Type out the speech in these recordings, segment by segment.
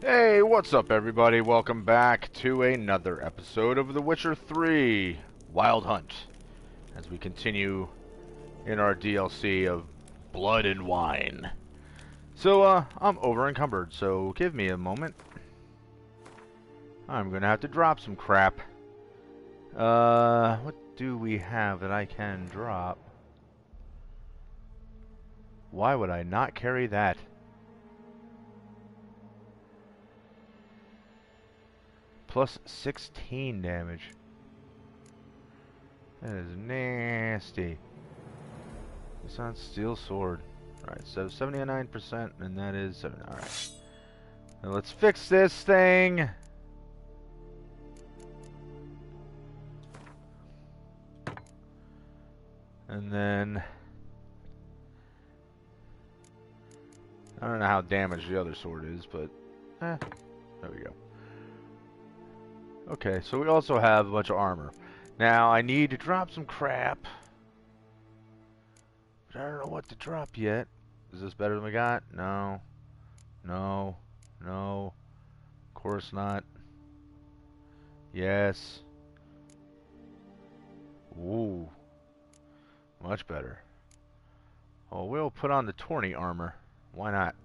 Hey, what's up everybody? Welcome back to another episode of The Witcher 3 Wild Hunt as we continue in our DLC of Blood and Wine. So, I'm over encumbered, so give me a moment. I'm gonna have to drop some crap. What do we have that I can drop? Why would I not carry that? Plus 16 damage. That is nasty. It's on steel sword. Alright, so 79%, and that is 7. Alright. Now let's fix this thing. And then I don't know how damaged the other sword is, but there we go. Okay, so we also have a bunch of armor. Now, I need to drop some crap. But I don't know what to drop yet. Is this better than we got? No. No. No. Of course not. Yes. Ooh. Much better. Oh, we'll put on the tourney armor. Why not?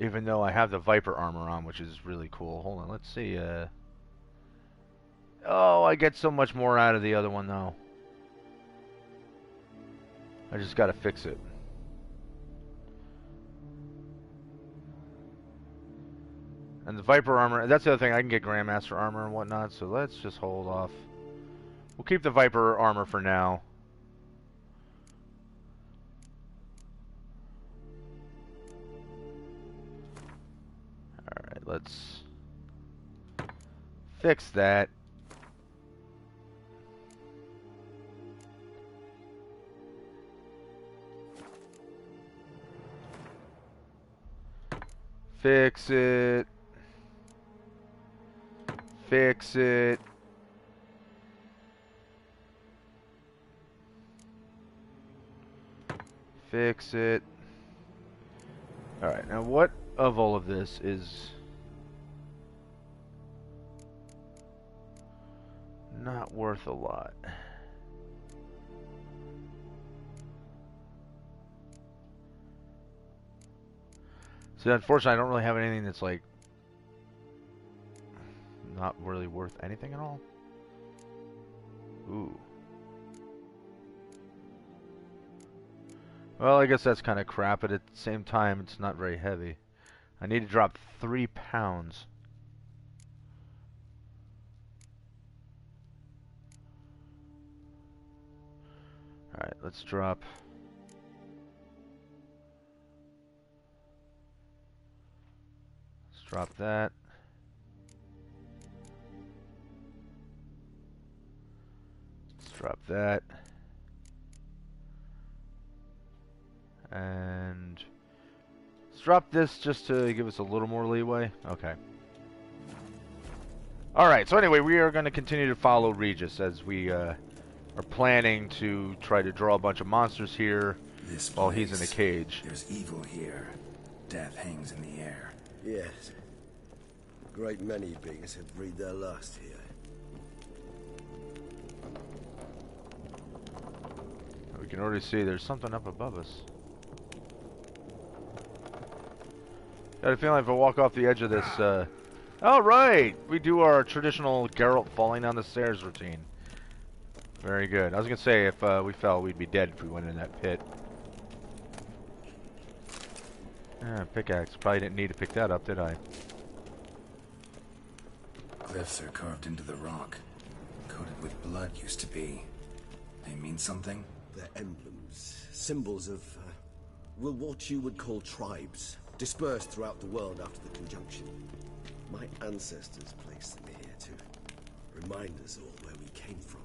Even though I have the Viper armor on, which is really cool. Hold on, let's see. Oh, I get so much more out of the other one, though. I just gotta fix it. And the Viper armor, that's the other thing, I can get Grandmaster armor and whatnot, so let's just hold off. We'll keep the Viper armor for now. Alright, let's fix that. Fix it. Fix it. Fix it. Alright, now what of all of this is not worth a lot? See, unfortunately, I don't really have anything that's like not really worth anything at all. Ooh. Well, I guess that's kind of crap, but at the same time, it's not very heavy. I need to drop 3 pounds. Alright, let's drop. Let's drop that. Let's drop that. And let's drop this just to give us a little more leeway. Okay. Alright, so anyway, we are going to continue to follow Regis as we are planning to try to draw a bunch of monsters here while he's in a cage. There's evil here. Death hangs in the air. Yes. A great many beings have breathed their last here. We can already see there's something up above us. Got a feeling if I walk off the edge of this, oh right! We do our traditional Geralt falling down the stairs routine. Very good. I was gonna say if we fell, we'd be dead if we went in that pit. Pickaxe. Probably didn't need to pick that up, did I? Glyphs are carved into the rock. Coated with blood used to be. They mean something? They're emblems, symbols of, well, what you would call tribes, dispersed throughout the world after the conjunction. My ancestors placed them here to remind us all where we came from.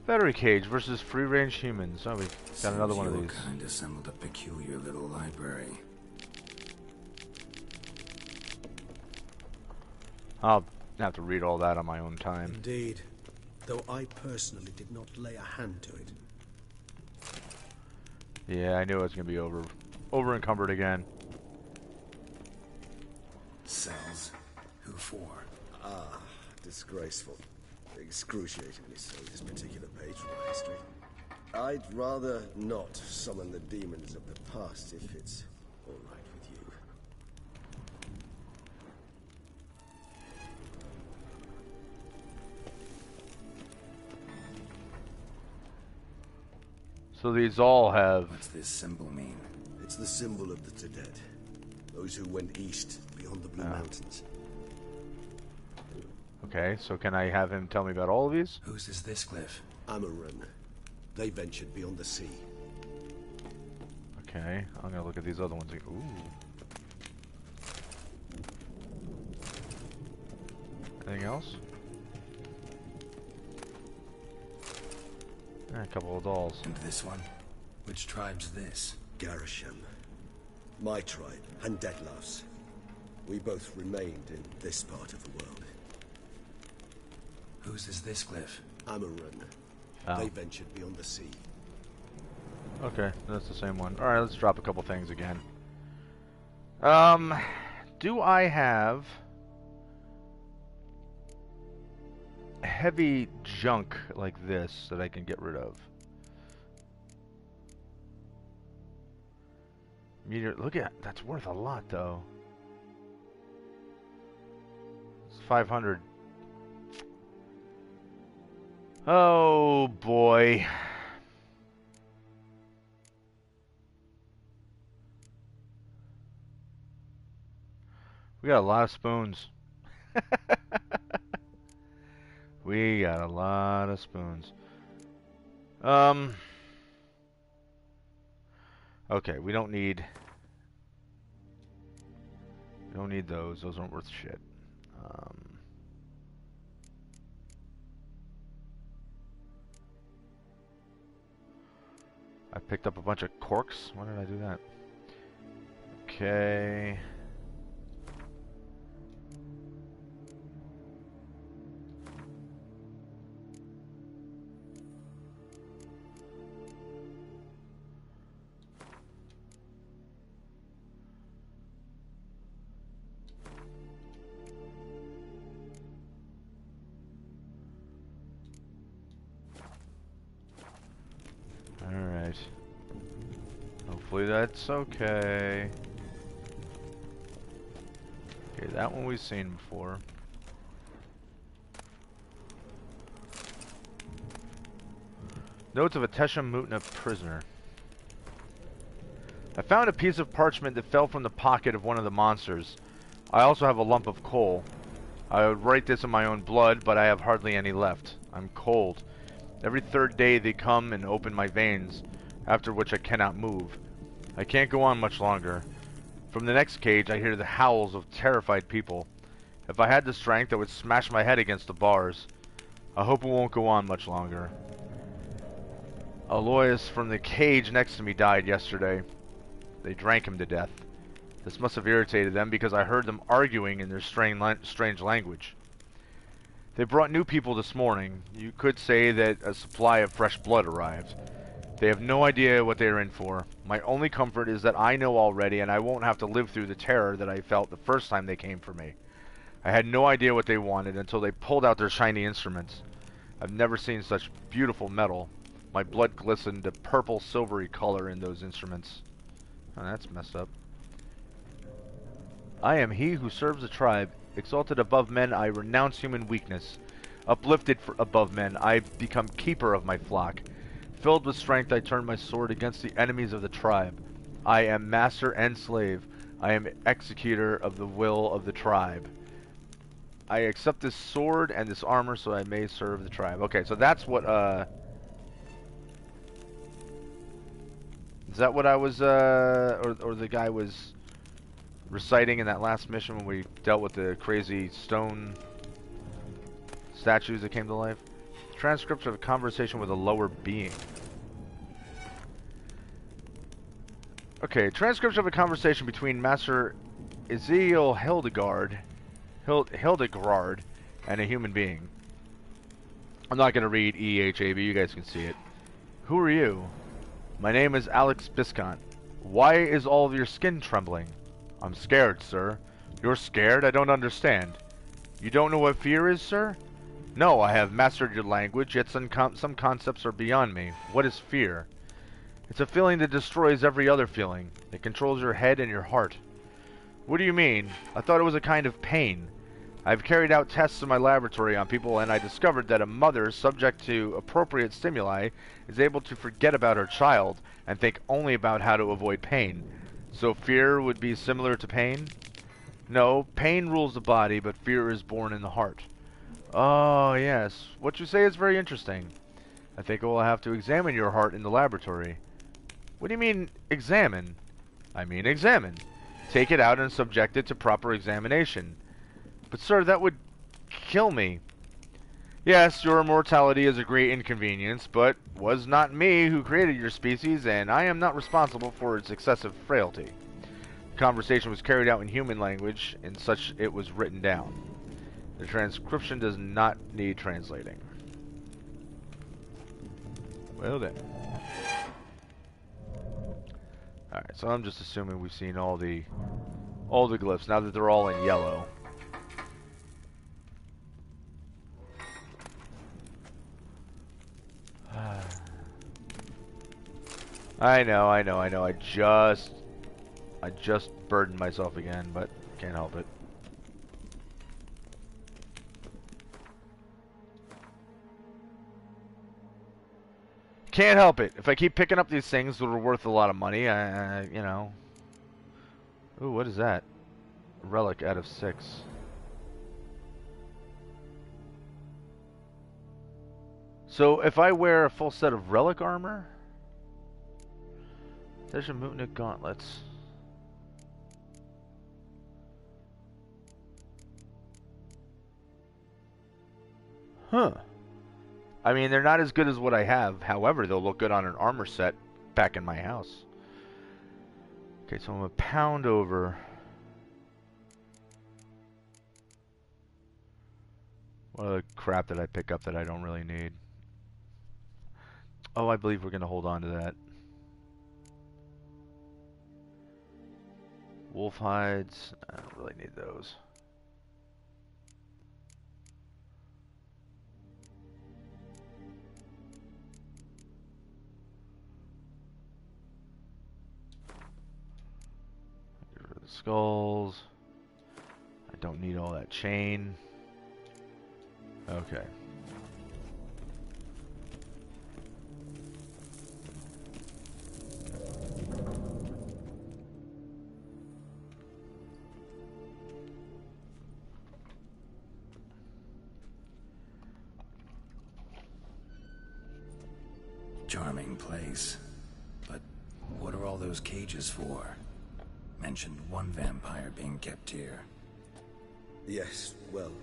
Battery cage versus free-range humans. Oh, we got another one of these. Your kind assembled a peculiar little library. I'll have to read all that on my own time. Indeed, though I personally did not lay a hand to it. Yeah, I knew it was gonna be over encumbered again. Cells? Who for? Ah, disgraceful. Excruciatingly so, this particular page from our history. I'd rather not summon the demons of the past if it's all right with you. So these all have... What's this symbol mean? It's the symbol of the dead. Those who went east, beyond the Blue Mountains. Okay, so can I have him tell me about all of these? Whose is this glyph? Amaran. They ventured beyond the sea. Okay, I'm gonna look at these other ones. Ooh. Anything else? A couple of dolls. And this one? Which tribe's this? Garisham. My tribe, and Detlef's. We both remained in this part of the world. Whose is this glyph? Amaran. Oh. They ventured beyond the sea. Okay, that's the same one. Alright, let's drop a couple things again. Do I have heavy junk like this that I can get rid of? Meteor, look at, that's worth a lot though. It's 500. Oh boy. We got a lot of spoons. We got a lot of spoons. Okay, we don't need those. Those aren't worth shit. I picked up a bunch of corks. Why did I do that? Okay. Alright. Hopefully that's okay. Okay, that one we've seen before. Notes of a Teshem Mutna prisoner. I found a piece of parchment that fell from the pocket of one of the monsters. I also have a lump of coal. I would write this in my own blood, but I have hardly any left. I'm cold. Every third day they come and open my veins, after which I cannot move. I can't go on much longer. From the next cage I hear the howls of terrified people. If I had the strength I would smash my head against the bars. I hope it won't go on much longer. Aloysius from the cage next to me died yesterday. They drank him to death. This must have irritated them because I heard them arguing in their strange language. They brought new people this morning. You could say that a supply of fresh blood arrived. They have no idea what they are in for. My only comfort is that I know already and I won't have to live through the terror that I felt the first time they came for me. I had no idea what they wanted until they pulled out their shiny instruments. I've never seen such beautiful metal. My blood glistened a purple silvery color in those instruments. Oh, that's messed up. I am he who serves the tribe. Exalted above men, I renounce human weakness. Uplifted above men, I become keeper of my flock. Filled with strength, I turn my sword against the enemies of the tribe. I am master and slave. I am executor of the will of the tribe. I accept this sword and this armor so I may serve the tribe. Okay, so that's what, is that what I was, or the guy was reciting in that last mission when we dealt with the crazy stone statues that came to life? Transcription of a conversation with a lower being. Okay, transcription of a conversation between Master Ezekiel Hildegard and a human being. I'm not going to read EHAB, you guys can see it. Who are you? My name is Alex Biscont. Why is all of your skin trembling? I'm scared, sir. You're scared? I don't understand. You don't know what fear is, sir? No, I have mastered your language, yet some concepts are beyond me. What is fear? It's a feeling that destroys every other feeling. It controls your head and your heart. What do you mean? I thought it was a kind of pain. I've carried out tests in my laboratory on people, and I discovered that a mother subject to appropriate stimuli is able to forget about her child and think only about how to avoid pain. So fear would be similar to pain? No, pain rules the body, but fear is born in the heart. Oh, yes. What you say is very interesting. I think I will have to examine your heart in the laboratory. What do you mean, examine? I mean, examine. Take it out and subject it to proper examination. But, sir, that would kill me. Yes, your immortality is a great inconvenience, but was not me who created your species, and I am not responsible for its excessive frailty. The conversation was carried out in human language, and such it was written down. The transcription does not need translating. Well then. Alright, so I'm just assuming we've seen all the glyphs, now that they're all in yellow. I know. I just burdened myself again, but can't help it. Can't help it. If I keep picking up these things that are worth a lot of money, you know. Ooh, what is that? A relic out of 6. So if I wear a full set of relic armor, there's a Mutnik gauntlets. Huh. I mean, they're not as good as what I have. However, they'll look good on an armor set back in my house. Okay, so I'm a pound over. What other crap did I pick up that I don't really need? Oh, I believe we're going to hold on to that. Wolf hides. I don't really need those. Get rid of the skulls. I don't need all that chain. Okay. Charming place. But what are all those cages for? Mentioned one vampire being kept here. Yes, well,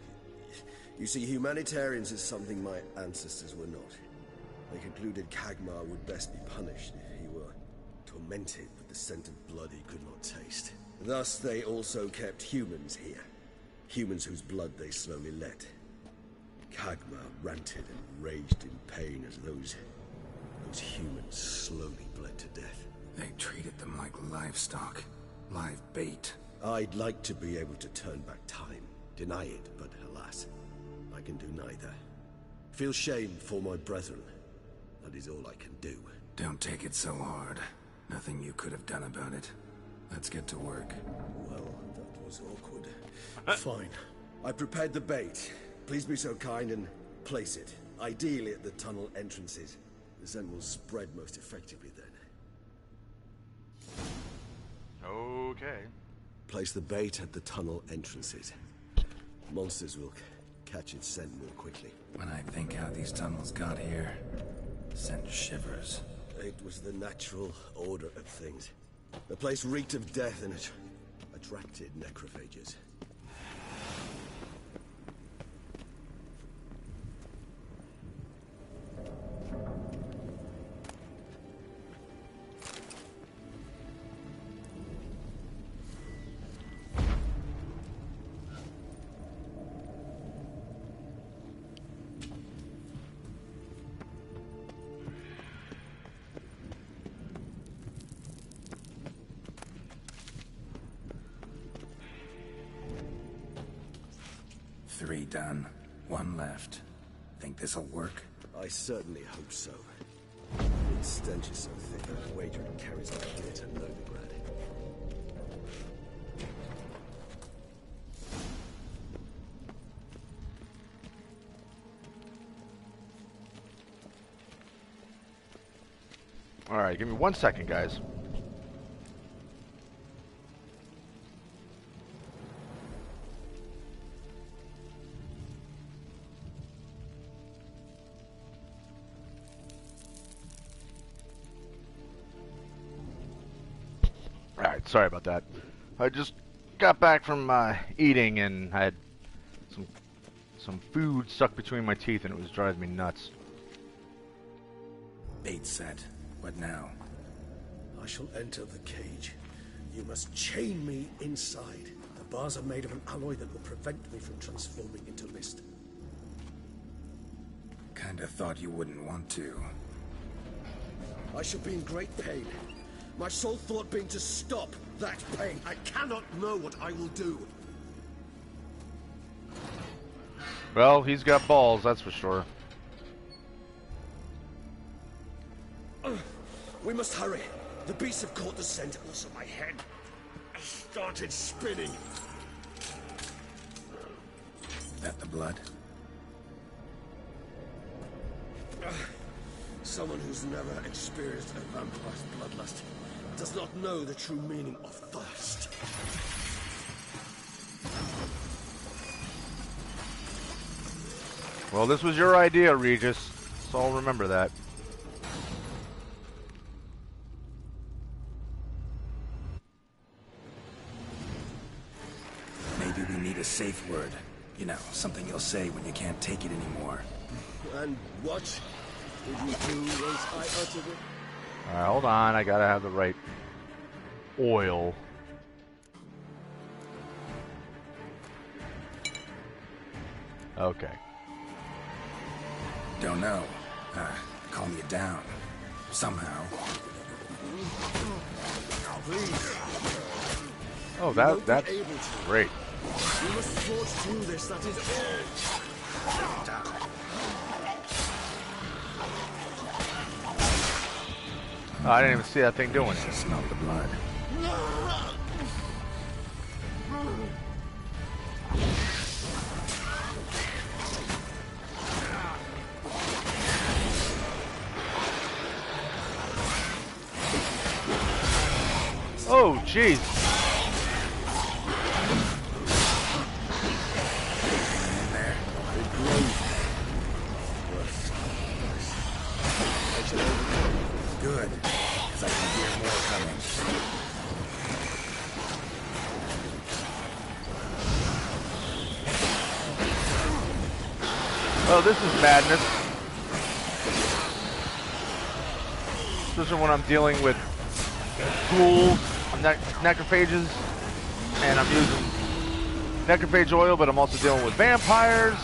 you see, humanitarians is something my ancestors were not. They concluded Kagmar would best be punished if he were tormented with the scent of blood he could not taste. Thus, they also kept humans here. Humans whose blood they slowly let. Kagmar ranted and raged in pain as those humans slowly bled to death. They treated them like livestock. Live bait. I'd like to be able to turn back time. Deny it, but alas, I can do neither. Feel shame for my brethren. That is all I can do. Don't take it so hard. Nothing you could have done about it. Let's get to work. Well, that was awkward. Fine. I prepared the bait. Please be so kind and place it. Ideally at the tunnel entrances. The scent will spread most effectively then. Okay. Place the bait at the tunnel entrances. Monsters will catch its scent more quickly. When I think how these tunnels got here, sent shivers. It was the natural order of things. The place reeked of death and it attracted necrophages. 3 done. 1 left. Think this'll work? I certainly hope so. Its stench is so thick I wager it carries like near to Novigrad. Alright, give me 1 second, guys. Alright, sorry about that. I just got back from eating and I had some food stuck between my teeth and it was driving me nuts. Bait set. What now? I shall enter the cage. You must chain me inside. The bars are made of an alloy that will prevent me from transforming into mist. Kinda thought you wouldn't want to. I shall be in great pain. My sole thought being to stop that pain. I cannot know what I will do. Well, he's got balls, that's for sure. We must hurry. The beasts have caught the scent, and also my head started spinning. That the blood? Someone who's never experienced a vampire's bloodlust does not know the true meaning of thirst. Well, this was your idea, Regis, so I'll remember that. Maybe we need a safe word. You know, something you'll say when you can't take it anymore. And what did you do once I uttered it? Alright, hold on, I gotta have the right oil. Okay. Don't know. Calm you down. Somehow. Please. Oh, You won't be that's able to. great. We must forge through this, that is all. Oh, I didn't even see that thing doing it. Smell the blood. Oh, jeez. In there. Good, because I can hear more coming. Oh, this is madness. Especially when I'm dealing with ghouls, necrophages, and I'm using necrophage oil, but I'm also dealing with vampires.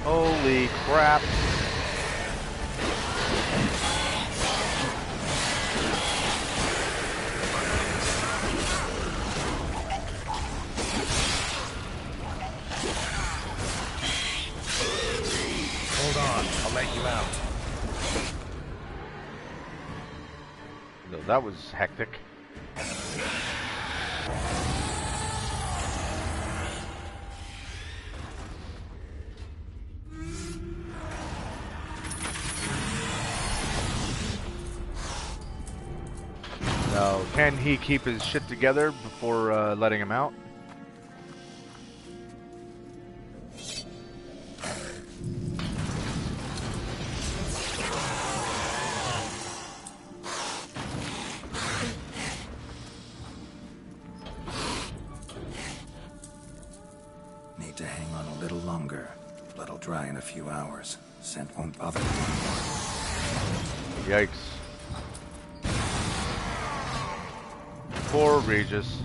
Holy crap. Hold on, I'll let you out. No, that was hectic. Now, can he keep his shit together before letting him out? Need to hang on a little longer. Blood'll dry in a few hours. Scent won't bother me anymore. Yikes. Poor Regis.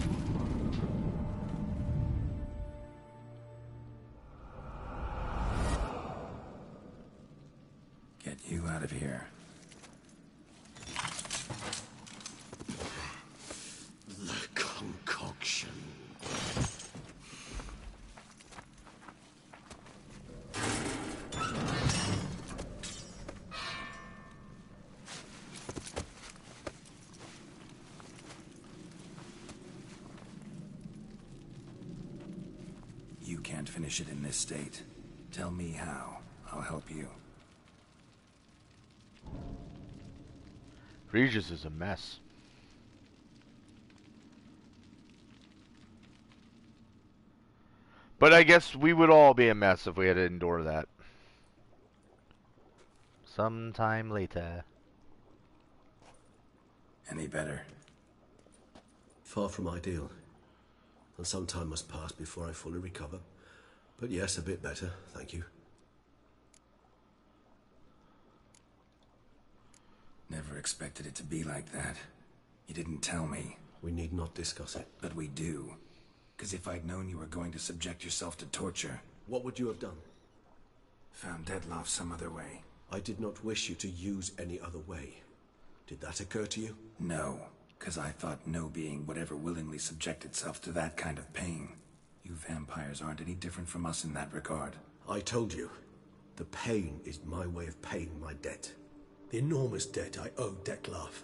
you out of here. The concoction. You can't finish it in this state. Tell me how. I'll help you. Regis is a mess. But I guess we would all be a mess if we had to endure that. Sometime later. Any better? Far from ideal. And some time must pass before I fully recover. But yes, a bit better, thank you. Never expected it to be like that. You didn't tell me. We need not discuss it. But we do. Because if I'd known you were going to subject yourself to torture... What would you have done? Found Dettlaff some other way. I did not wish you to use any other way. Did that occur to you? No, because I thought no being would ever willingly subject itself to that kind of pain. You vampires aren't any different from us in that regard. I told you, the pain is my way of paying my debt. The enormous debt I owe Dettlaff.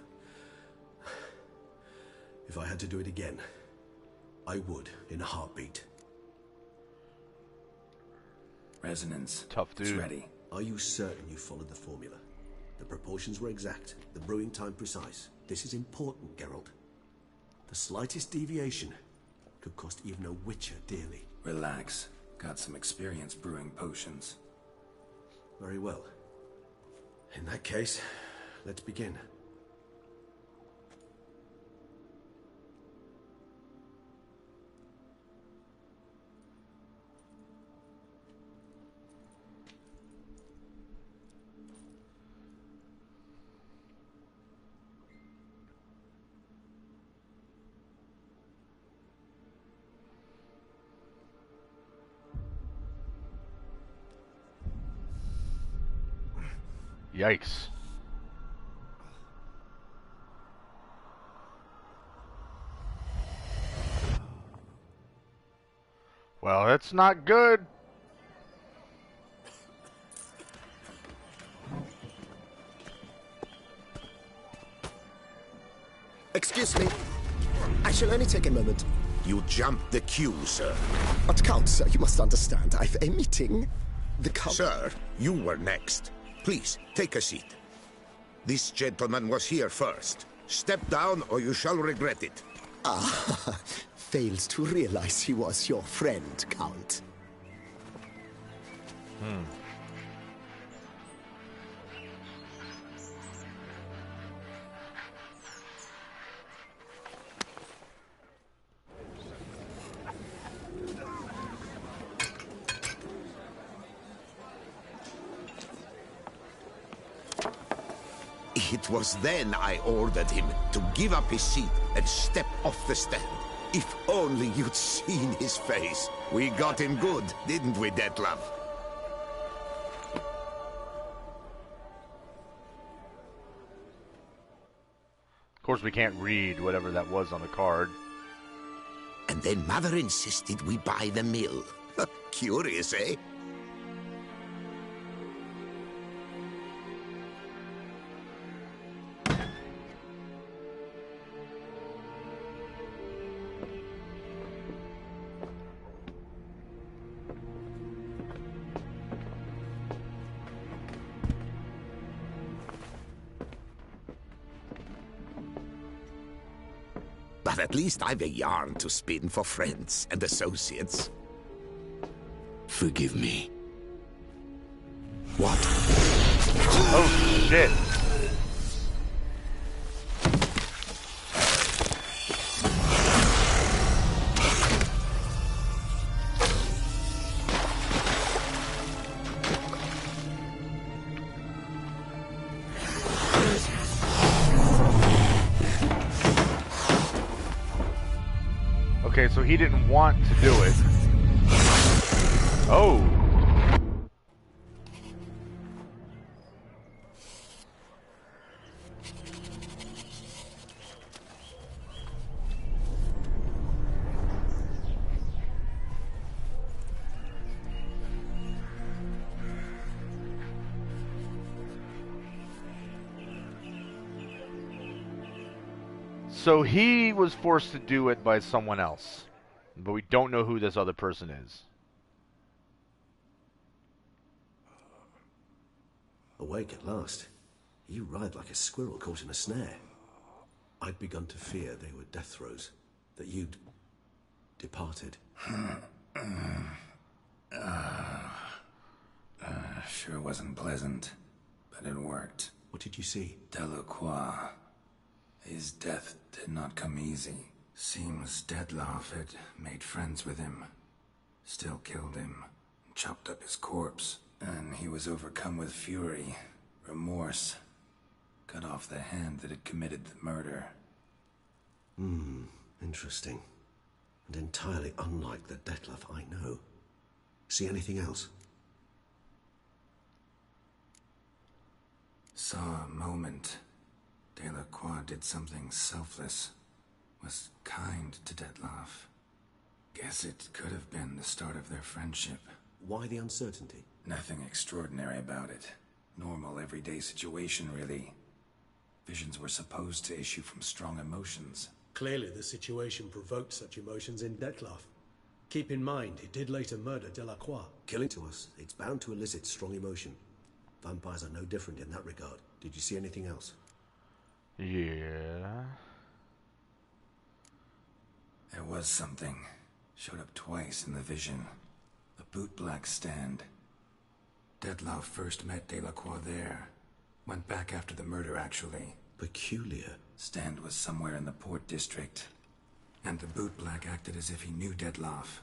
If I had to do it again, I would in a heartbeat. Resonance. Tough dude. It's ready. Are you certain you followed the formula? The proportions were exact, the brewing time precise. This is important, Geralt. The slightest deviation could cost even a witcher dearly. Relax. Got some experience brewing potions. Very well. In that case, let's begin. Yikes. Well, that's not good. Excuse me. I shall only take a moment. You jumped the queue, sir. But Count, sir, you must understand. I've a meeting. The Count... Sir, you were next. Please, take a seat. This gentleman was here first. Step down or you shall regret it. Ah, fails to realize he was your friend, Count. It was then I ordered him to give up his seat and step off the stand. If only you'd seen his face. We got him good, didn't we, Dettlaff? Of course, we can't read whatever that was on the card. And then Mother insisted we buy the mill. Curious, eh? But at least I've a yarn to spin for friends and associates. Forgive me. What? Oh, shit. Okay, so he didn't want to do it. Oh. So he was forced to do it by someone else. But we don't know who this other person is. Awake at last. You ride like a squirrel caught in a snare. I'd begun to fear they were death throes, that you'd departed. Sure wasn't pleasant, but it worked. What did you see? Delacroix. His death did not come easy. Seems Dettlaff had made friends with him, still killed him, chopped up his corpse, and he was overcome with fury, remorse, cut off the hand that had committed the murder. Interesting. And entirely unlike the Dettlaff I know. See anything else? Saw a moment. Delacroix did something selfless. Was kind to Dettlaff. Guess it could have been the start of their friendship. Why the uncertainty? Nothing extraordinary about it. Normal, everyday situation, really. Visions were supposed to issue from strong emotions. Clearly the situation provoked such emotions in Dettlaff. Keep in mind, he did later murder Delacroix. Killing to us, it's bound to elicit strong emotion. Vampires are no different in that regard. Did you see anything else? Yeah. There was something. Showed up twice in the vision. A bootblack stand. Dettlaff first met Delacroix there. Went back after the murder, actually. Peculiar. Stand was somewhere in the port district. And the bootblack acted as if he knew Dettlaff.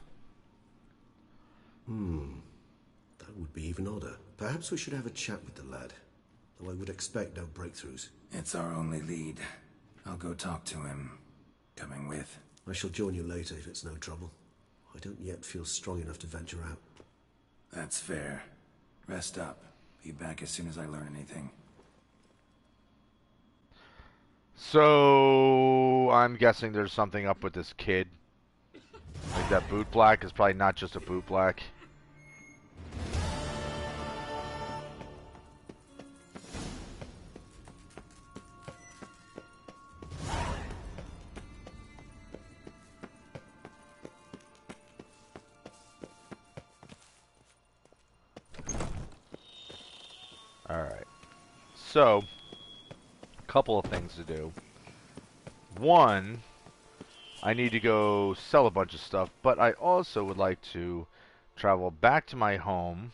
That would be even odder. Perhaps we should have a chat with the lad. Though I would expect no breakthroughs. It's our only lead. I'll go talk to him. Coming with. I shall join you later if it's no trouble. I don't yet feel strong enough to venture out. That's fair. Rest up. Be back as soon as I learn anything. So, I'm guessing there's something up with this kid. Like that boot black is probably not just a boot black. Alright. So, a couple of things to do. One, I need to go sell a bunch of stuff, but I also would like to travel back to my home,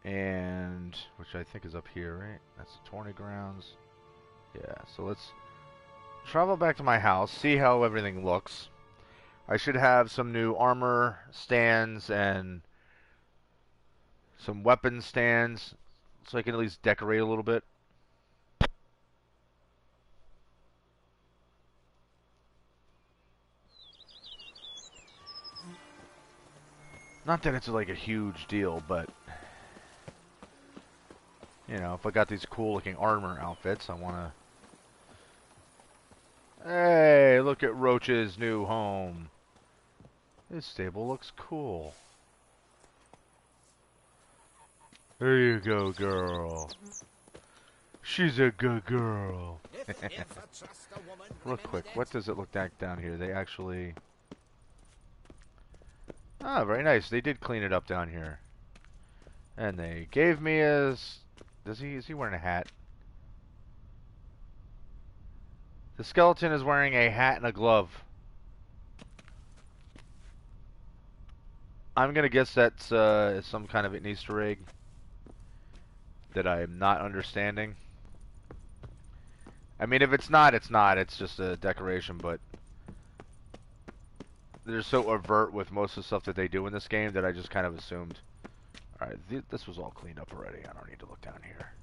and which I think is up here, right? That's the tourney grounds. Yeah, so let's travel back to my house, see how everything looks. I should have some new armor stands and some weapon stands, so I can at least decorate a little bit. Not that it's like a huge deal, but you know, if I got these cool looking armor outfits, I want to... Hey, look at Roach's new home. This stable looks cool. There you go, girl. She's a good girl. Real quick, what does it look like down here? They actually... Ah, very nice. They did clean it up down here. And they gave me a... Is he wearing a hat? The skeleton is wearing a hat and a glove. I'm gonna guess that's some kind of an Easter egg that I am not understanding. I mean, if it's not, it's not. It's just a decoration, but they're so overt with most of the stuff that they do in this game that I just kind of assumed. Alright, this was all cleaned up already. I don't need to look down here.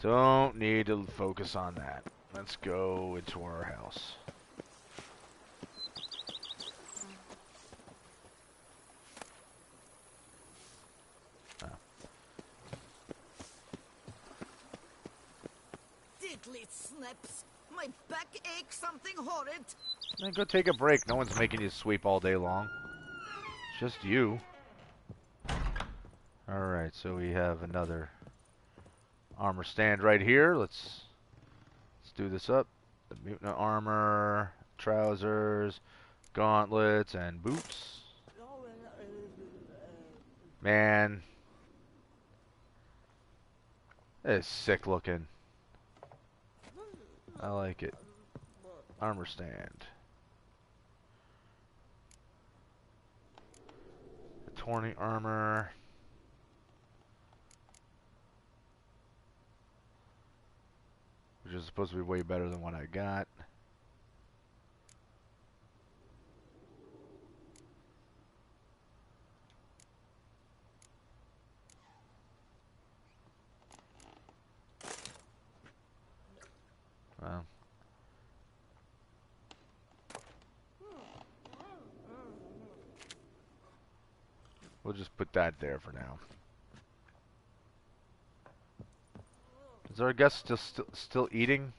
Don't need to focus on that. Let's go into our house. Diddly snips! My back aches something horrid! Then go take a break. No one's making you sweep all day long. It's just you. Alright, so we have another armor stand right here. Let's do this up. The mutant armor, trousers, gauntlets, and boots. Man, that is sick looking. I like it. Armor stand. Torny armor. Which is supposed to be way better than what I got. Well. We'll just put that there for now. Is our guest still eating?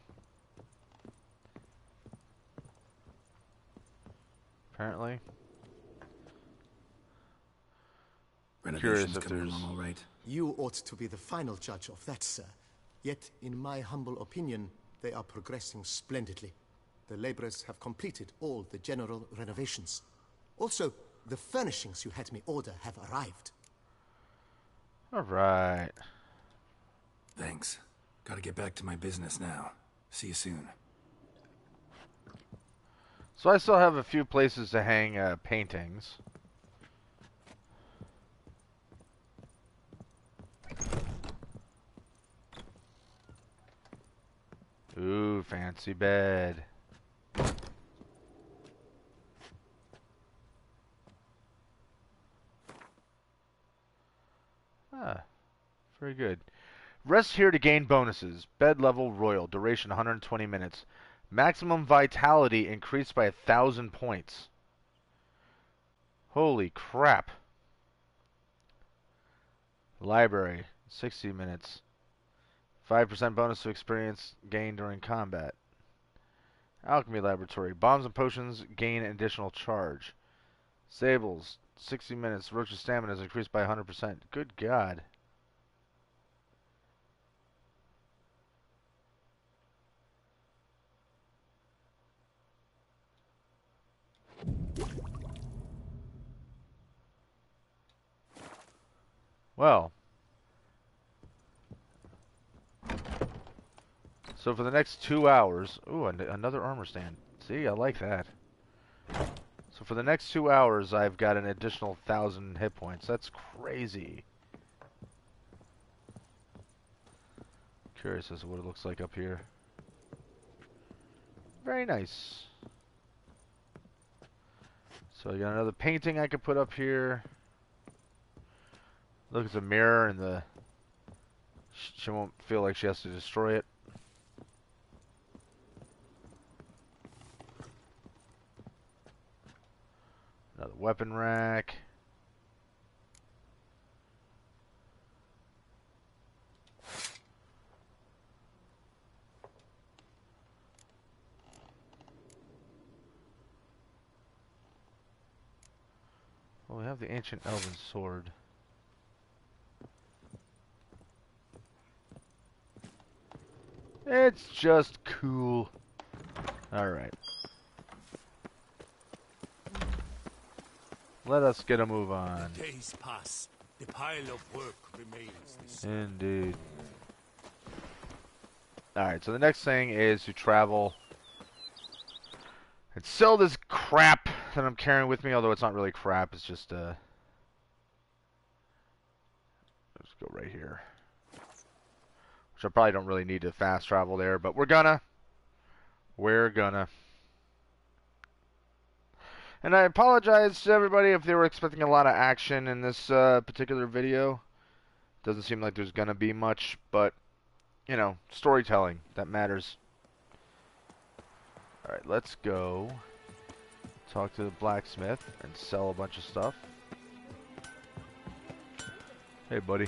Apparently. Curious if there's... all right. You ought to be the final judge of that, sir. Yet, in my humble opinion, they are progressing splendidly. The laborers have completed all the general renovations. Also, the furnishings you had me order have arrived. All right. Thanks. Gotta get back to my business now. See you soon. So I still have a few places to hang paintings. Ooh, fancy bed. Ah, very good. Rest here to gain bonuses. Bed level royal. Duration 120 minutes. Maximum vitality increased by 1,000 points. Holy crap. Library. 60 minutes. 5% bonus to experience gained during combat. Alchemy laboratory. Bombs and potions gain an additional charge. Sables. 60 minutes. Roach's stamina is increased by 100%. Good God. Well. So for the next 2 hours... Ooh, another armor stand. See, I like that. So for the next 2 hours, I've got an additional 1,000 hit points. That's crazy. Curious as to what it looks like up here. Very nice. So I got another painting I could put up here. Look, it's a mirror, and the she won't feel like she has to destroy it. Another weapon rack. Well, we have the ancient elven sword. It's just cool. Alright. Let us get a move on. The days pass. The pile of work remains the same. Indeed. Alright, so the next thing is to travel and sell this crap that I'm carrying with me, although it's not really crap, it's just let's go right here. Which I probably don't really need to fast travel there, but we're gonna. And I apologize to everybody if they were expecting a lot of action in this particular video. Doesn't seem like there's gonna be much, but you know, storytelling, that matters. Alright, let's go talk to the blacksmith and sell a bunch of stuff. Hey, buddy.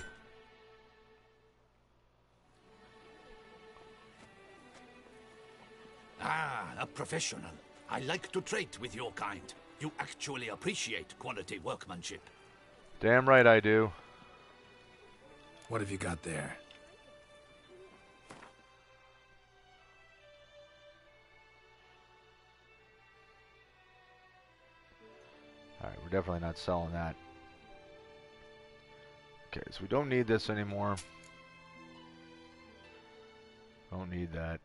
Ah, a professional. I like to trade with your kind. You actually appreciate quality workmanship. Damn right I do. What have you got there? definitely not selling that. Okay, so we don't need this anymore. Don't need that.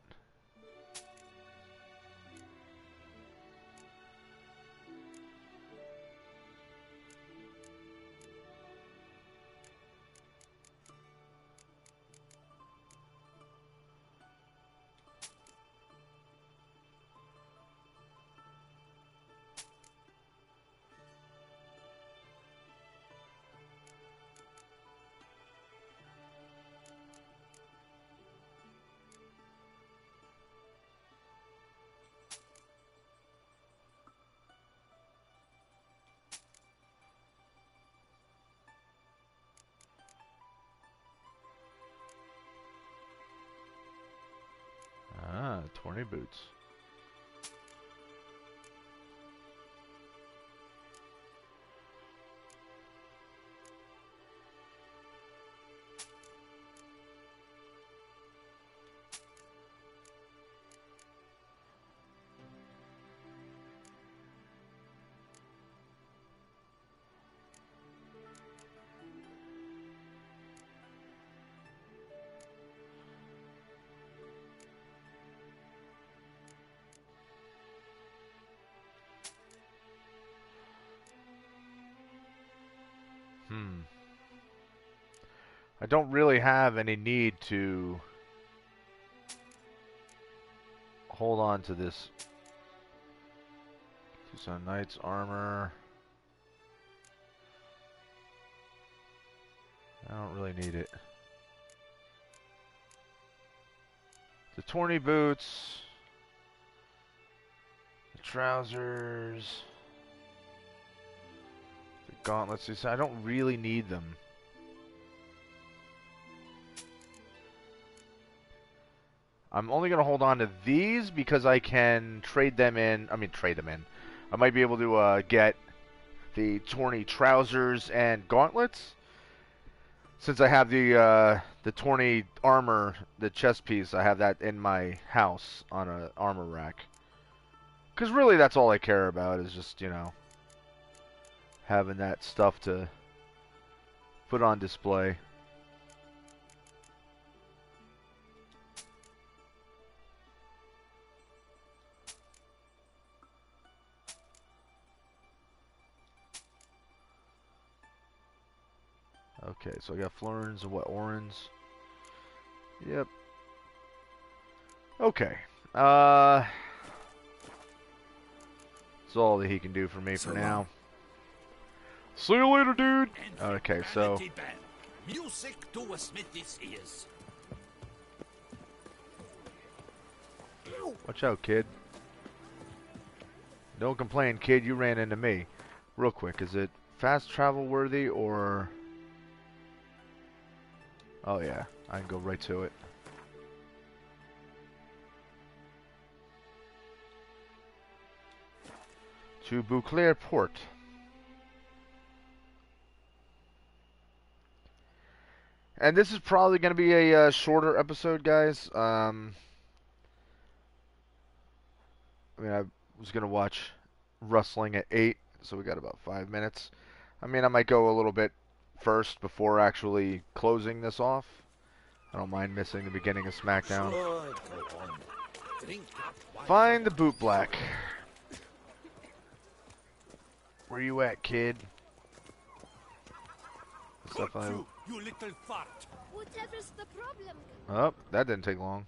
Ah, 20 boots. I don't really have any need to hold on to this. Tucson Knight's armor. I don't really need it. The 20 boots. The trousers. The gauntlets. I don't really need them. I'm only going to hold on to these because I can trade them in. I mean, trade them in. I might be able to get the 20 trousers and gauntlets. Since I have the 20 armor, the chest piece, I have that in my house on an armor rack. Because really that's all I care about is just, you know, having that stuff to put on display. Okay, so I got florins and what, orange? Yep. Okay. That's all that he can do for me for now. See you later, dude! Okay, so... Music to a smithy's ears. Watch out, kid. Don't complain, kid. You ran into me. Real quick, is it fast travel worthy or... Oh yeah, I can go right to it. To Beauclair Port. And this is probably going to be a shorter episode, guys. I mean, I was going to watch Rustling at 8, so we got about 5 minutes. I mean, I might go a little bit first before actually closing this off. I don't mind missing the beginning of SmackDown. Find the boot black. Where you at, kid? You little fart. Whatever's the problem? Oh, that didn't take long.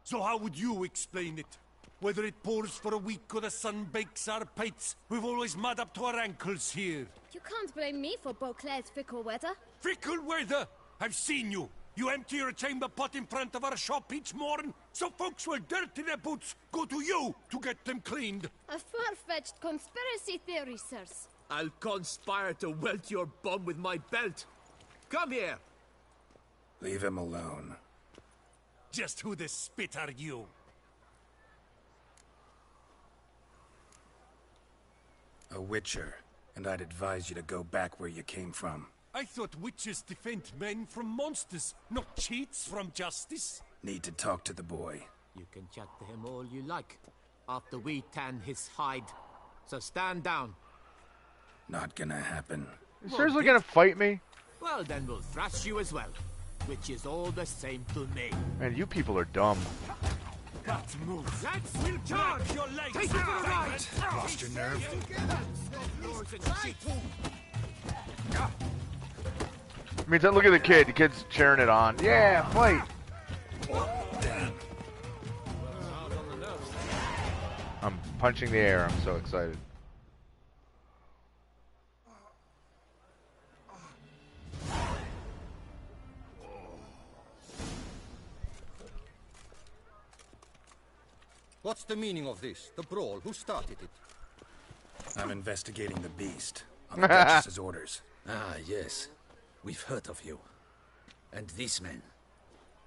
So how would you explain it? Whether it pours for a week or the sun bakes our pates, we've always mud up to our ankles here. You can't blame me for Beauclair's fickle weather. Fickle weather? I've seen you. You empty your chamber pot in front of our shop each morn, so folks will dirty their boots, go to you to get them cleaned. A far-fetched conspiracy theory, sirs. I'll conspire to welt your bum with my belt. Come here. Leave him alone. Just who the spit are you? A witcher, and I'd advise you to go back where you came from. I thought witches defend men from monsters, not cheats from justice. Need to talk to the boy. You can chat to him all you like. after we tan his hide. So stand down. Not gonna happen. You seriously gonna fight me? Well, then we'll thrash you as well. Which is all the same to me. Man, you people are dumb. Let's move. Let's will charge your legs. Take it for a ride. Lost your nerve? I mean, look at the kid. The kid's cheering it on. Yeah, fight. Damn. I'm punching the air. I'm so excited. What's the meaning of this? The brawl? Who started it? I'm investigating the beast on the Duchess's orders. Ah, yes. We've heard of you. And these men,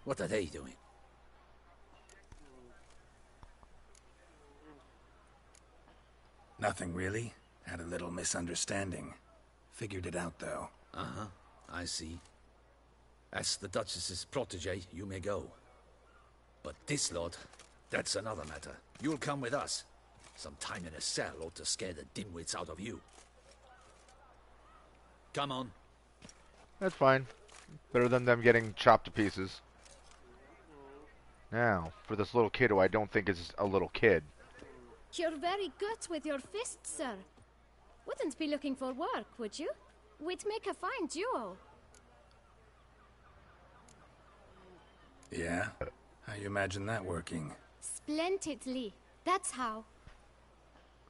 what are they doing? Nothing really. Had a little misunderstanding. Figured it out, though. Uh-huh. I see. As the Duchess's protege, you may go. But this lot, that's another matter. You'll come with us. Some time in a cell ought to scare the dimwits out of you. Come on. That's fine. Better than them getting chopped to pieces. Now, for this little kid who I don't think is a little kid. You're very good with your fists, sir. Wouldn't be looking for work, would you? We'd make a fine duo. Yeah? How you imagine that working? Splendidly. That's how.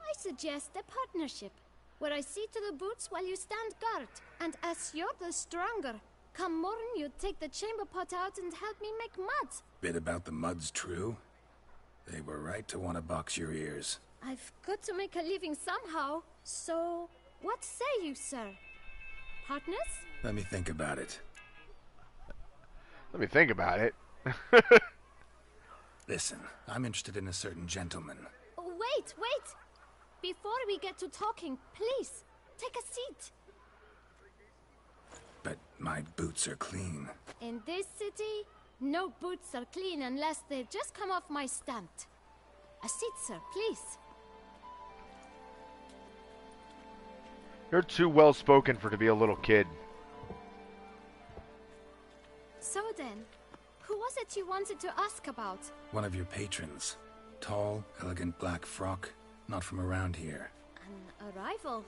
I suggest a partnership, where I see to the boots while you stand guard. And as you're the stronger, come morn you take the chamber pot out and help me make mud. Bit about the mud's true? They were right to want to box your ears. I've got to make a living somehow, so what say you, sir? Partners? Let me think about it. Let me think about it. Listen, I'm interested in a certain gentleman. Wait, wait! Before we get to talking, please, take a seat. But my boots are clean. In this city, no boots are clean unless they've just come off my stand. A seat, sir, please. You're too well-spoken for to be a little kid. So then, who was it you wanted to ask about? One of your patrons. Tall, elegant black frock. Not from around here. An arrival?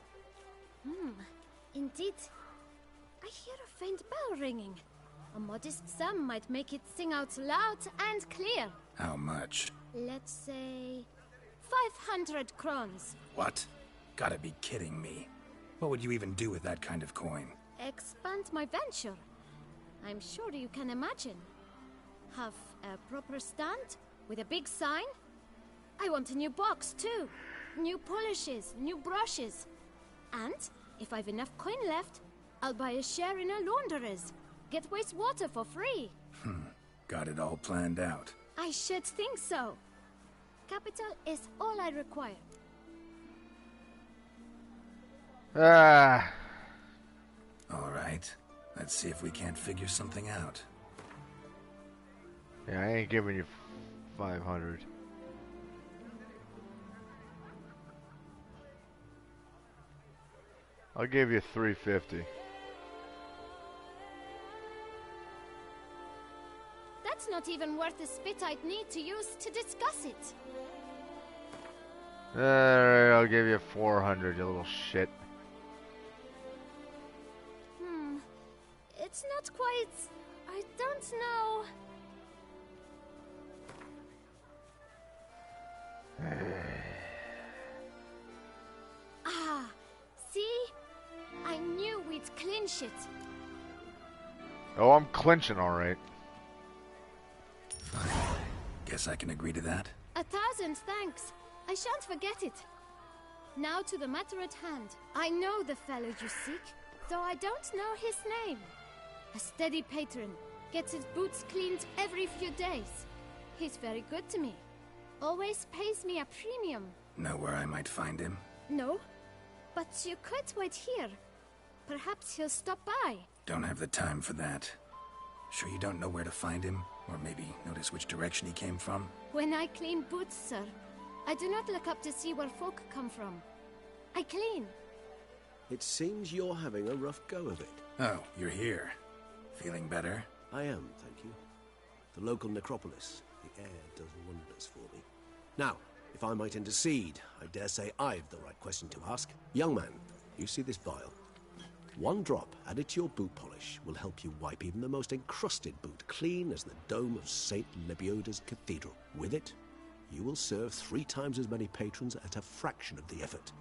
Indeed. I hear a faint bell ringing. A modest sum might make it sing out loud and clear. How much? Let's say 500 crowns. What? Gotta be kidding me. What would you even do with that kind of coin? Expand my venture. I'm sure you can imagine. Have a proper stand with a big sign. I want a new box too. New polishes, new brushes. And if I've enough coin left, I'll buy a share in a launderer's. Get wastewater for free. Got it all planned out. I should think so. Capital is all I require. All right. Let's see if we can't figure something out. Yeah, I ain't giving you 500. I'll give you 350. That's not even worth the spit I'd need to use to discuss it. Alright, I'll give you 400, you little shit. It's not quite... I don't know... See? I knew we'd clinch it. Oh, I'm clinching alright. Fine. Guess I can agree to that. 1,000 thanks. I shan't forget it. Now to the matter at hand. I know the fellow you seek, though I don't know his name. A steady patron. Gets his boots cleaned every few days. He's very good to me. Always pays me a premium. Know where I might find him? No, but you could wait here. Perhaps he'll stop by. Don't have the time for that. Sure you don't know where to find him? Or maybe notice which direction he came from? When I clean boots, sir, I do not look up to see where folk come from. I clean. It seems you're having a rough go of it. Oh, you're here. Feeling better? I am, thank you. The local necropolis. The air does wonders for me. Now, if I might intercede, I dare say I've the right question to ask. Young man, you see this vial? One drop added to your boot polish will help you wipe even the most encrusted boot clean as the dome of St. Lebioda's cathedral. With it, you will serve 3 times as many patrons at a fraction of the effort,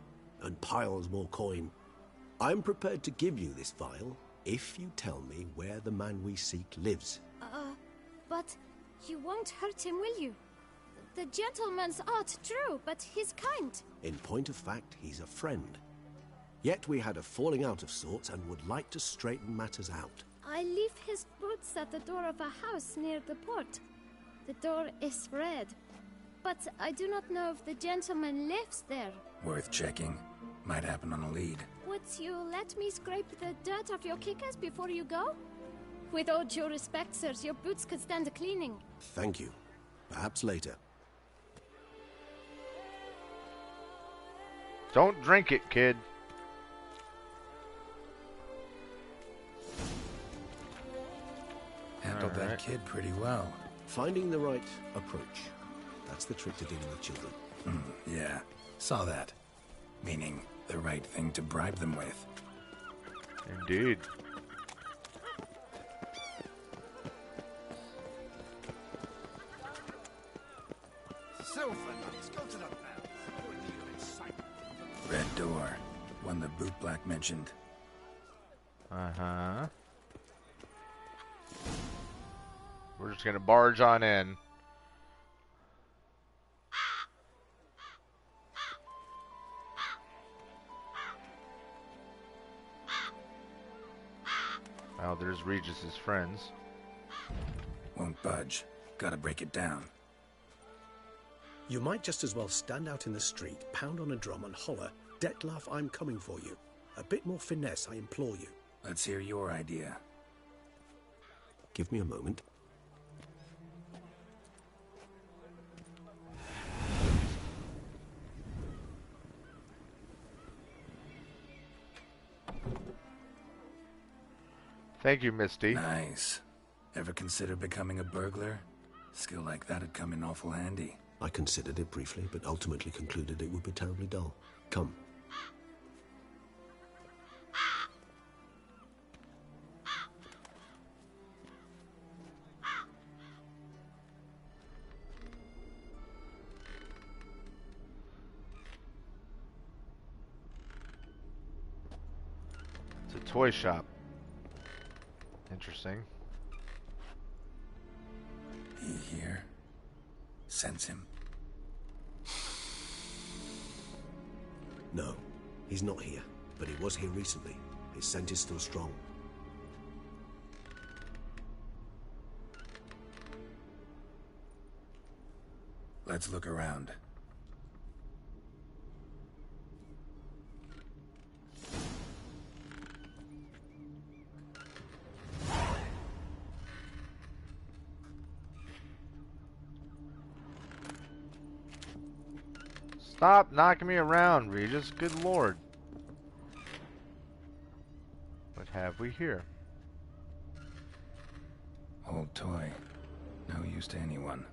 and piles more coin. I'm prepared to give you this vial if you tell me where the man we seek lives. But you won't hurt him, will you? The gentleman's art, true, but he's kind. In point of fact, he's a friend. Yet we had a falling out of sorts and would like to straighten matters out. I leave his boots at the door of a house near the port. The door is red, but I do not know if the gentleman lives there. Worth checking. Might happen on a lead. Would you let me scrape the dirt off your kickers before you go? With all due respect, sirs, your boots could stand a cleaning. Thank you. Perhaps later. Don't drink it, kid. Handled that kid pretty well. Finding the right approach. That's the trick to dealing with children. Yeah, saw that. Meaning, the right thing to bribe them with. Indeed. Silver, let's go to the bell. Red door. One the bootblack mentioned. Uh-huh. We're just gonna barge on in. Well, there's Regis's friends. Won't budge. Gotta break it down. You might just as well stand out in the street, pound on a drum and holler, "Dettlaff, I'm coming for you." A bit more finesse, I implore you. Let's hear your idea. Give me a moment. Thank you, Misty. Nice. Ever consider becoming a burglar? Skill like that'd come in awful handy. I considered it briefly, but ultimately concluded it would be terribly dull. Come. It's a toy shop. Interesting. He here? Sense him. No, he's not here, but he was here recently. His scent is still strong. Let's look around. Stop knocking me around, Regis. Good lord. What have we here? Old toy. No use to anyone.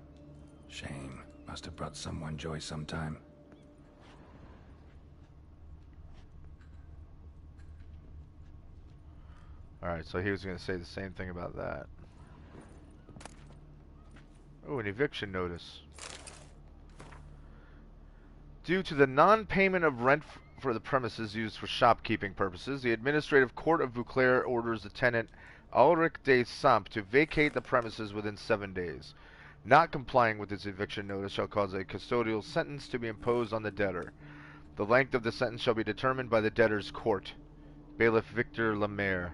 Shame. Must have brought someone joy sometime. Alright, so he was going to say the same thing about that. Oh, an eviction notice. Due to the non-payment of rent for the premises used for shopkeeping purposes, the Administrative Court of Vauclair orders the tenant Ulrich de Samp to vacate the premises within 7 days. Not complying with this eviction notice shall cause a custodial sentence to be imposed on the debtor. The length of the sentence shall be determined by the debtor's court. Bailiff Victor Lemaire.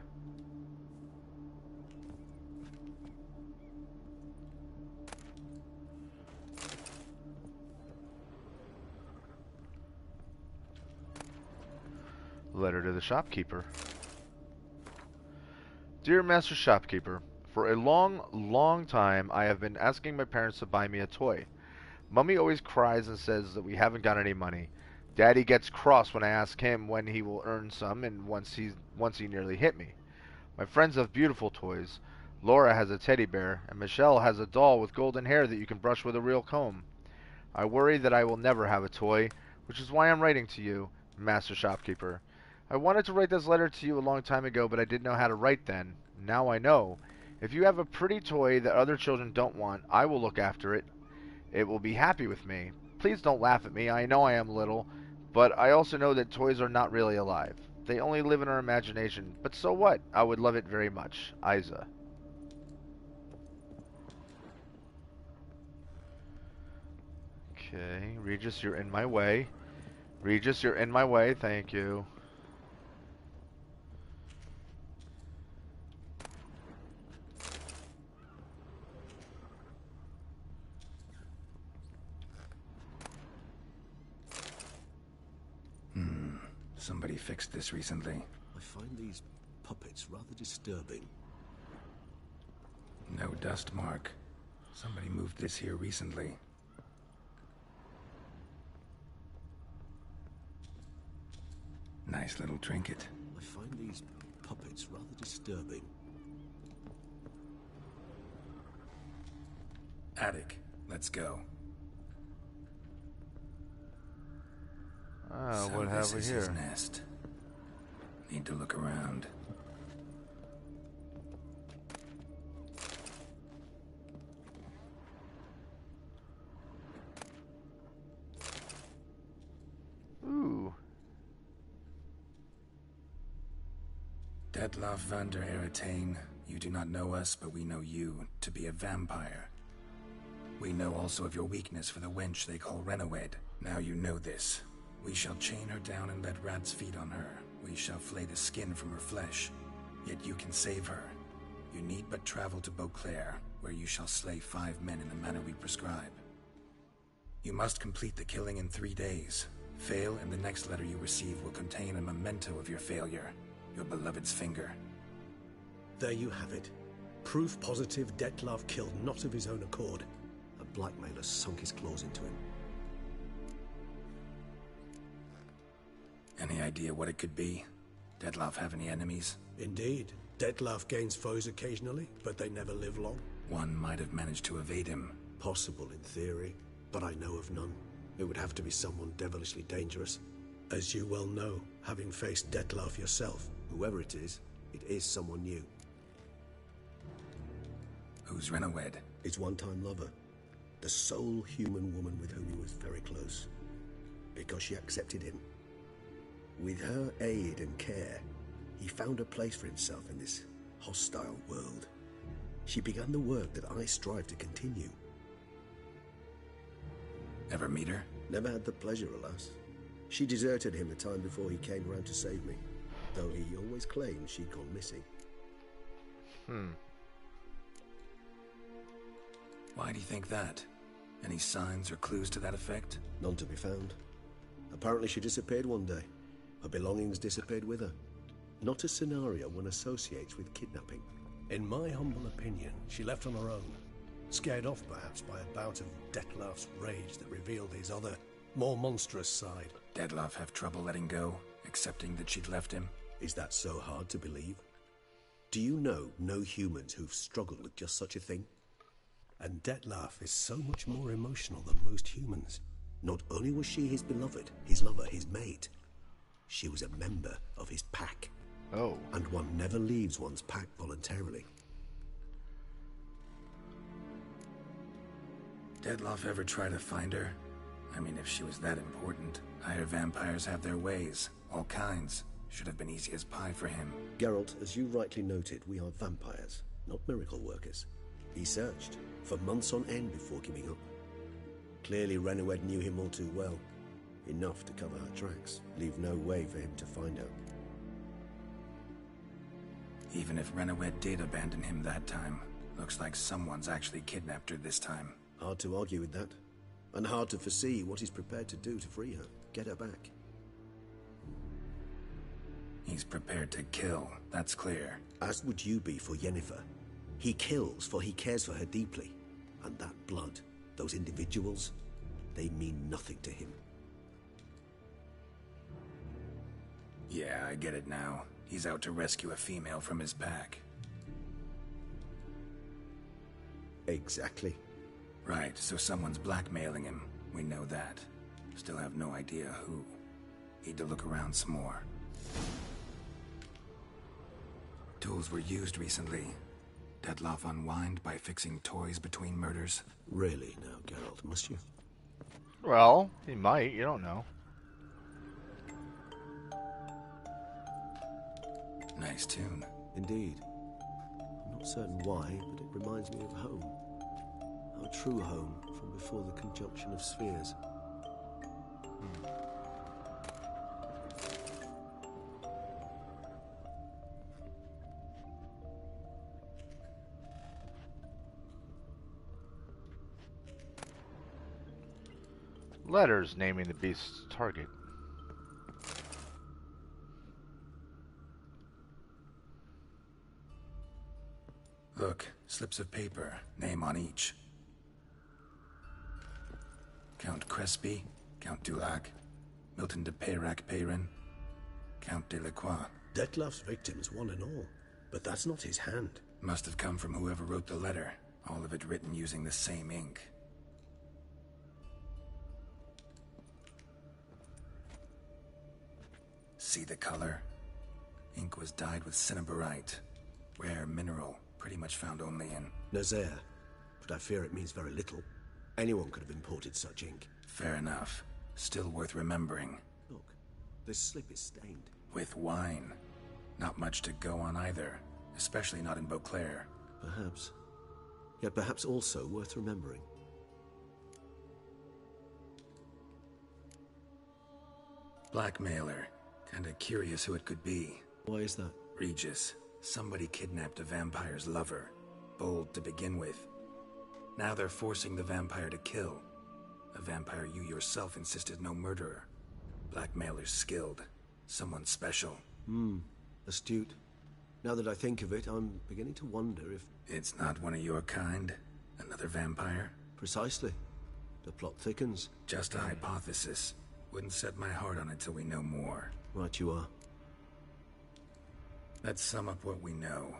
Letter to the shopkeeper. Dear Master Shopkeeper, for a long time I have been asking my parents to buy me a toy. Mummy always cries and says that we haven't got any money. Daddy gets cross when I ask him when he will earn some, and once he nearly hit me. My friends have beautiful toys. Laura has a teddy bear, and Michelle has a doll with golden hair that you can brush with a real comb. I worry that I will never have a toy, which is why I'm writing to you, Master Shopkeeper. I wanted to write this letter to you a long time ago, but I didn't know how to write then. Now I know. If you have a pretty toy that other children don't want, I will look after it. It will be happy with me. Please don't laugh at me. I know I am little, but I also know that toys are not really alive. They only live in our imagination. But so what? I would love it very much. Isa. Okay, Regis, you're in my way. Regis, you're in my way. Thank you. Somebody fixed this recently. I find these puppets rather disturbing. No dust mark. Somebody moved this here recently. Nice little trinket. I find these puppets rather disturbing. Attic. Let's go. So what have we here? His nest. Need to look around. Ooh. Detlaff van der Eretain, you do not know us, but we know you to be a vampire. We know also of your weakness for the wench they call Renawed. Now you know this. We shall chain her down and let rats feed on her. We shall flay the skin from her flesh. Yet you can save her. You need but travel to Beauclair, where you shall slay 5 men in the manner we prescribe. You must complete the killing in 3 days. Fail, and the next letter you receive will contain a memento of your failure. Your beloved's finger. There you have it. Proof positive Detlaff killed not of his own accord. A blackmailer sunk his claws into him. Any idea what it could be? Detlaff have any enemies? Indeed. Detlaff gains foes occasionally, but they never live long. One might have managed to evade him. Possible in theory, but I know of none. It would have to be someone devilishly dangerous. As you well know, having faced Detlaff yourself. Whoever it is someone new. Who's Renawed? His one-time lover. The sole human woman with whom he was very close. Because she accepted him. With her aid and care, he found a place for himself in this hostile world. She began the work that I strive to continue. Ever meet her? Never had the pleasure, alas. She deserted him the time before he came round to save me, though he always claimed she'd gone missing. Why do you think that? Any signs or clues to that effect? None to be found. Apparently she disappeared one day. Her belongings disappeared with her. Not a scenario one associates with kidnapping. In my humble opinion, she left on her own. Scared off, perhaps, by a bout of Detlaff's rage that revealed his other, more monstrous side. Detlaff have trouble letting go, accepting that she'd left him? Is that so hard to believe? Do you know no humans who've struggled with just such a thing? And Detlaff is so much more emotional than most humans. Not only was she his beloved, his lover, his mate, she was a member of his pack. Oh. And one never leaves one's pack voluntarily. Detlaff ever try to find her? I mean, if she was that important. Higher vampires have their ways, all kinds. Should have been easy as pie for him. Geralt, as you rightly noted, we are vampires, not miracle workers. He searched for months on end before giving up. Clearly Renawed knew him all too well. Enough to cover her tracks, leave no way for him to find out. Even if Renawed did abandon him that time, looks like someone's actually kidnapped her this time. Hard to argue with that. And hard to foresee what he's prepared to do to free her, get her back. He's prepared to kill, that's clear. As would you be for Yennefer. He kills for he cares for her deeply. And that blood, those individuals, They mean nothing to him. Yeah, I get it now. He's out to rescue a female from his pack. Exactly. Right, so someone's blackmailing him. We know that. Still have no idea who. Need to look around some more. Tools were used recently. Dettlaff unwind by fixing toys between murders. Really now, Geralt, must you? Well, he might. You don't know. Nice tune. Indeed. I'm not certain why, but it reminds me of home. Our true home from before the conjunction of spheres. Letters naming the beast's target. Look, slips of paper, name on each. Count Crespi, Count Dulac, Milton de Peyrac-Peyrin, Count de la Croix. Dettlaff's victims, one and all. But that's not his hand. Must have come from whoever wrote the letter. All of it written using the same ink. See the color? Ink was dyed with cinnabarite. Rare mineral, pretty much found only in Nazaire. But I fear it means very little. Anyone could have imported such ink. Fair enough. Still worth remembering. Look, this slip is stained. With wine. Not much to go on either. Especially not in Beauclair. Perhaps. Yet perhaps also worth remembering. Blackmailer. Kinda curious who it could be. Why is that? Regis. Somebody kidnapped a vampire's lover. Bold to begin with. Now they're forcing the vampire to kill. A vampire you yourself insisted no murderer. Blackmailer's skilled. Someone special. Astute. Now that I think of it, I'm beginning to wonder if... It's not one of your kind? Another vampire? Precisely. The plot thickens. Just a hypothesis. Wouldn't set my heart on it till we know more. Right you are. Let's sum up what we know.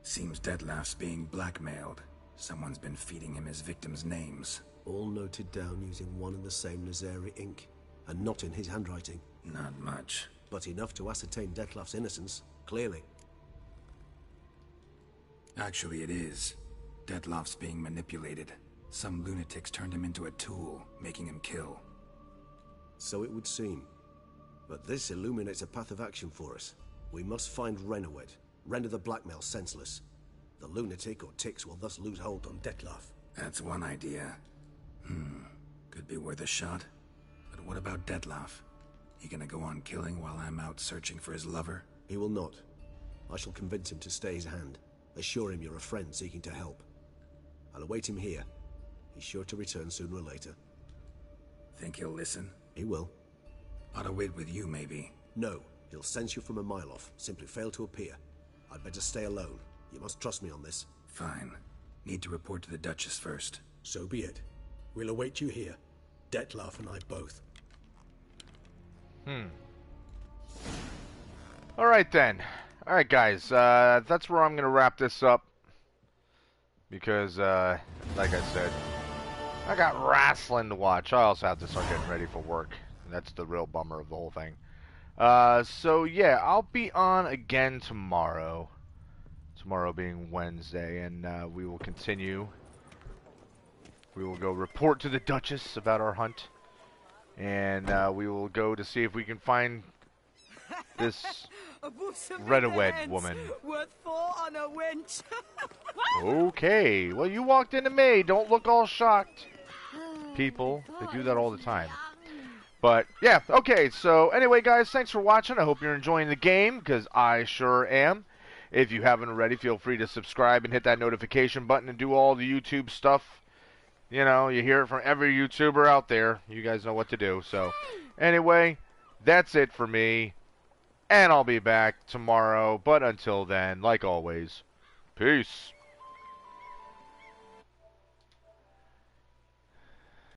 Seems Dettlaff's being blackmailed. Someone's been feeding him his victims' names. All noted down using one and the same Nazari ink. And not in his handwriting. Not much. But enough to ascertain Dettlaff's innocence, clearly. Actually, it is. Dettlaff's being manipulated. Some lunatics turned him into a tool, making him kill. So it would seem. But this illuminates a path of action for us. We must find Renowed, render the blackmail senseless. The lunatic or ticks will thus lose hold on Dettlaff. That's one idea. Could be worth a shot. But what about Dettlaff? He gonna go on killing while I'm out searching for his lover? He will not. I shall convince him to stay his hand. Assure him you're a friend seeking to help. I'll await him here. He's sure to return sooner or later. Think he'll listen? He will. Ought to wait with you, maybe. No. He'll sense you from a mile off. Simply fail to appear. I'd better stay alone. You must trust me on this. Fine. Need to report to the Duchess first. So be it. We'll await you here. Dettlaff and I both. Alright then. Alright guys, that's where I'm going to wrap this up. Because, like I said, I got wrestling to watch. I also have to start getting ready for work. And that's the real bummer of the whole thing. So yeah, I'll be on again tomorrow. Tomorrow being Wednesday, and we will continue. We will go report to the Duchess about our hunt. And we will go to see if we can find this Renowed woman. Worth 4 on a winch. Okay, well you walked into me. Don't look all shocked. People, they do that all the time. But, yeah, okay, so anyway, guys, thanks for watching. I hope you're enjoying the game, because I sure am. If you haven't already, feel free to subscribe and hit that notification button and do all the YouTube stuff. You know, you hear it from every YouTuber out there. You guys know what to do. So, anyway, that's it for me. And I'll be back tomorrow. But until then, like always, peace.